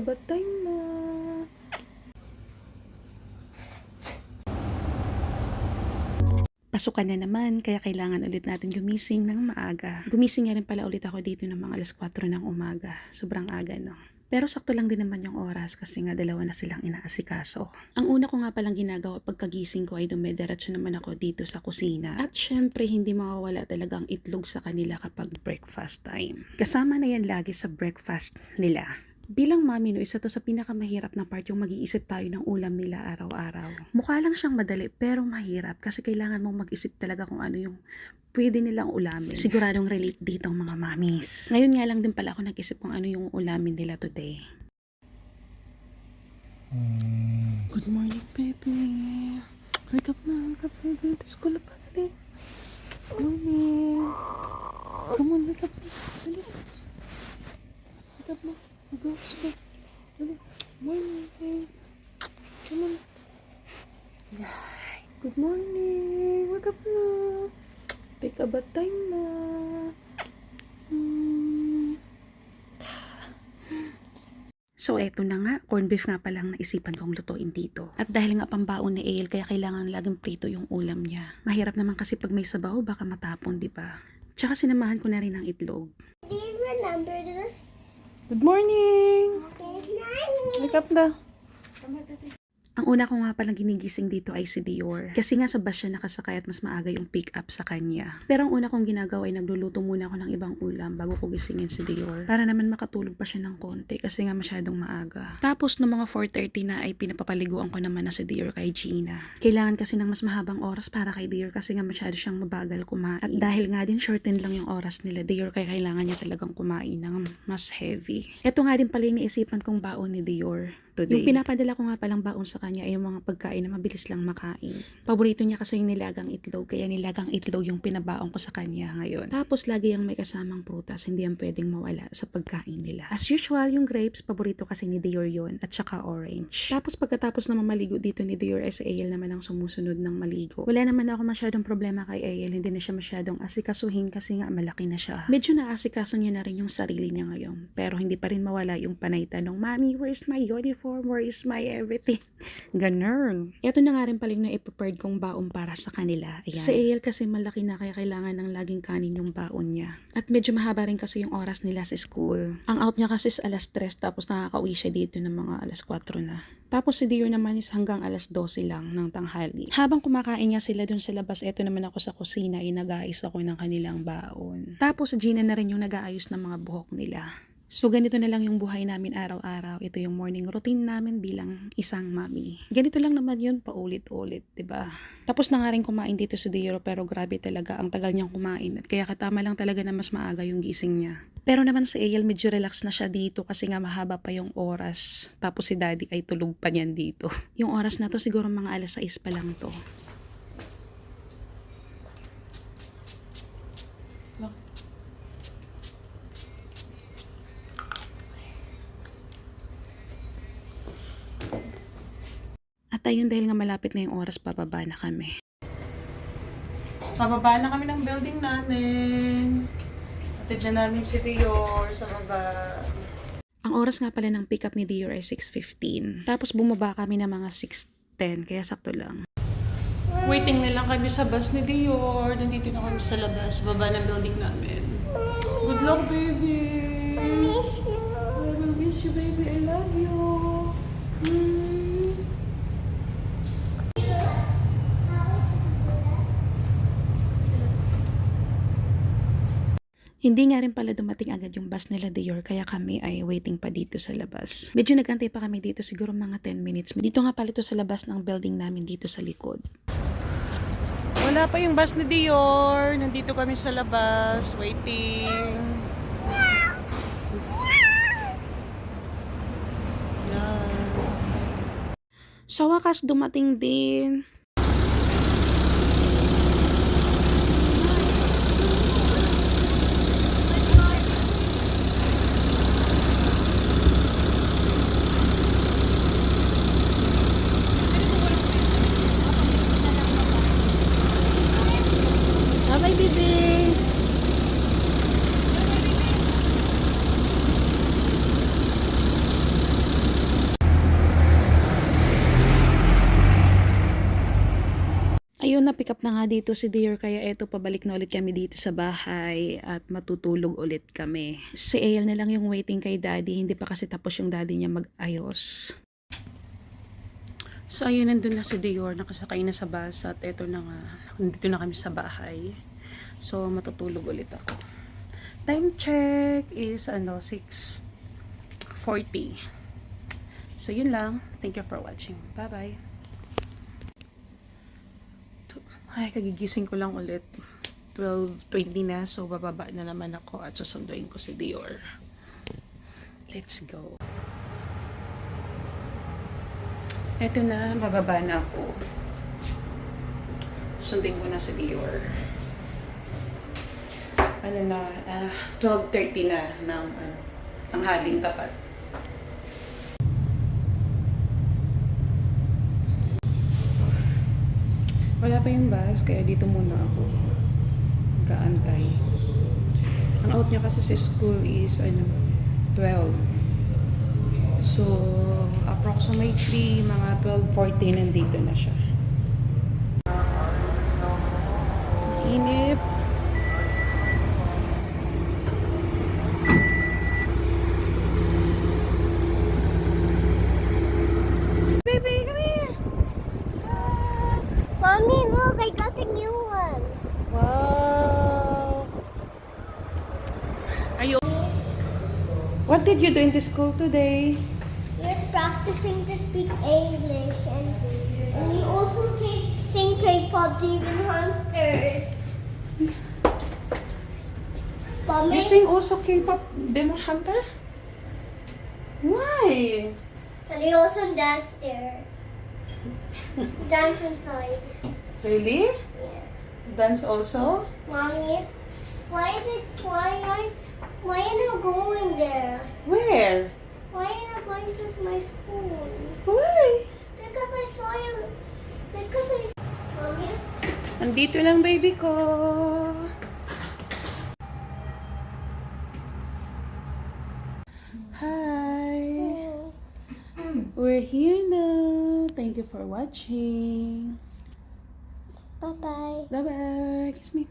Pikabatay na. Pasukan na naman, kaya kailangan ulit natin gumising ng maaga. Gumising nga rin pala ulit ako dito ng mga alas 4 ng umaga. Sobrang aga, no? Pero sakto lang din naman yung oras kasi nga dalawa na silang inaasikaso. Ang una ko nga palang ginagawa pagkagising ko ay dumediretso naman ako dito sa kusina. At syempre hindi mawawala talagang itlog sa kanila kapag breakfast time. Kasama na yan lagi sa breakfast nila. Bilang mami, no, isa to sa pinakamahirap na part yung mag-iisip tayo ng ulam nila araw-araw. Mukha lang siyang madali pero mahirap kasi kailangan mong mag-isip talaga kung ano yung pwede nilang ulamin. Siguradong relate dito ang mga mamis. Ngayon nga lang din pala ako nag-isip kung ano yung ulamin nila today. Good morning, baby. Wake up na, wake up, baby. To school pa, dali. Morning. Come on, wake up. Dali. Wake up na. Go, go. Dali. Morning. Come on. Good morning. Wake up na. Pikabatay na. So eto na nga, corned beef nga palang naisipan kong lutuin dito. At dahil nga pambaon ni Ale, kaya kailangan laging prito yung ulam niya. Mahirap naman kasi pag may sabaw, baka matapon, di ba? Tsaka sinamahan ko na rin ng itlog. Do you remember this? Good morning! Good morning. Wake up na. Ang una ko nga palang ginigising dito ay si Dior. Kasi nga sa bus siya nakasakay at mas maaga yung pick up sa kanya. Pero ang una kong ginagawa ay nagluluto muna ako ng ibang ulam bago ko gisingin si Dior. Para naman makatulog pa siya ng konti kasi nga masyadong maaga. Tapos no mga 4:30 na ay pinapapaliguan ko naman na si Dior kay Gina. Kailangan kasi ng mas mahabang oras para kay Dior kasi nga masyado siyang mabagal kumain. At dahil nga din shorten lang yung oras nila Dior kaya kailangan niya talagang kumain ng mas heavy. Ito nga din pala yung naisipan kong baon ni Dior today. Yung pinapadala ko nga palang baon sa kanya ay yung mga pagkain na mabilis lang makain. Paborito niya kasi yung nilagang itlog, kaya nilagang itlog yung pinabaon ko sa kanya ngayon. Tapos lagi yung may kasamang prutas, hindi yan pwedeng mawala sa pagkain nila. As usual, yung grapes, paborito kasi ni Dior yun, at saka orange. Tapos pagkatapos na mamaligo dito ni Dior ay si Ael naman ang sumusunod ng maligo. Wala naman ako masyadong problema kay Ael, hindi na siya masyadong asikasuhin kasi nga malaki na siya. Medyo naasikaso niya na rin yung sarili niya ngayon, pero hindi pa rin mawala yung panay tanong, Mommy, where's my uniform? Where is my everything? Ganun. Ito na nga rin pala yung na-prepared kong baon para sa kanila. Ayan. Si Ael kasi malaki na kaya kailangan ng laging kanin yung baon niya. At medyo mahaba rin kasi yung oras nila sa school. Ang out niya kasi is alas 3 tapos nakakauwi siya dito ng mga alas 4 na. Tapos si Dior naman is hanggang alas 12 lang ng tanghali. Habang kumakain niya sila dun sa labas, eto naman ako sa kusina ay nag-aayos ako ng kanilang baon. Tapos si Gina na rin yung nag-aayos ng mga buhok nila. So ganito na lang yung buhay namin araw-araw. Ito yung morning routine namin bilang isang mami. Ganito lang naman yun paulit-ulit, 'di ba? Tapos na nga rin kumain dito si Dior pero grabe talaga ang tagal niyang kumain at kaya katama lang talaga na mas maaga yung gising niya. Pero naman si Ael medyo relax na siya dito kasi nga mahaba pa yung oras. Tapos si Daddy ay tulog pa niyan dito. Yung oras na to siguro mga alas 6 pa lang to. At ayun dahil nga malapit na yung oras, bababa na kami. Bababa na kami ng building namin. Atid na namin si Dior sa baba. Ang oras nga pala ng pick up ni Dior ay 6:15. Tapos bumaba kami ng mga 6:10, kaya sakto lang. Waiting na lang kami sa bus ni Dior. Nandito na kami sa labas, baba ng building namin. Good luck, baby! I miss you. I will miss you, baby. I love you. Hindi nga rin pala dumating agad yung bus nila Dior kaya kami ay waiting pa dito sa labas. Medyo nagantay pa kami dito siguro mga 10 minutes. Dito nga pala ito sa labas ng building namin dito sa likod. Wala pa yung bus ni Dior. Nandito kami sa labas waiting. Sa wakas dumating din. Bye, baby. ayun, na-pick up na nga dito si Dior, kaya eto, pabalik na ulit kami dito sa bahay at matutulog ulit kami. Si AL na lang yung waiting kay daddy, hindi pa kasi tapos yung daddy niya mag-ayos. So ayun, nandun na si Dior, nakasakay na sa bus at eto na nga, nandito na kami sa bahay. So matutulog ulit ako. Time check is 6:40. So yun lang, thank you for watching. Bye bye. Ay, kagigising ko lang ulit. 12:20 na, so bababa na naman ako at susunduin ko si Dior. Let's go. Eto na, bababa na ako. Sundin ko na si Dior. 12:30 na ng tanghaling tapat. Wala pa yung bus, kaya dito muna ako kaantay. Ang out niya kasi sa school is 12. So, approximately mga 12:40 nandito na siya. Inip. Baby, come here! Mommy, look, I got a new one. Wow! Are you... What did you do in the school today? We're practicing to speak English, and we also sing K-pop Demon Hunters. Mommy, You sing also K-pop Demon Hunter? Why? and we also dance there. Dance inside. Really? Yeah. Dance also? Mommy, why are you going there? Where? Why are you not going to my school? Why? Because I saw you. Mommy, Andito lang baby ko. Hi. We're here now. Thank you for watching. bye bye. Bye-bye. Kiss me.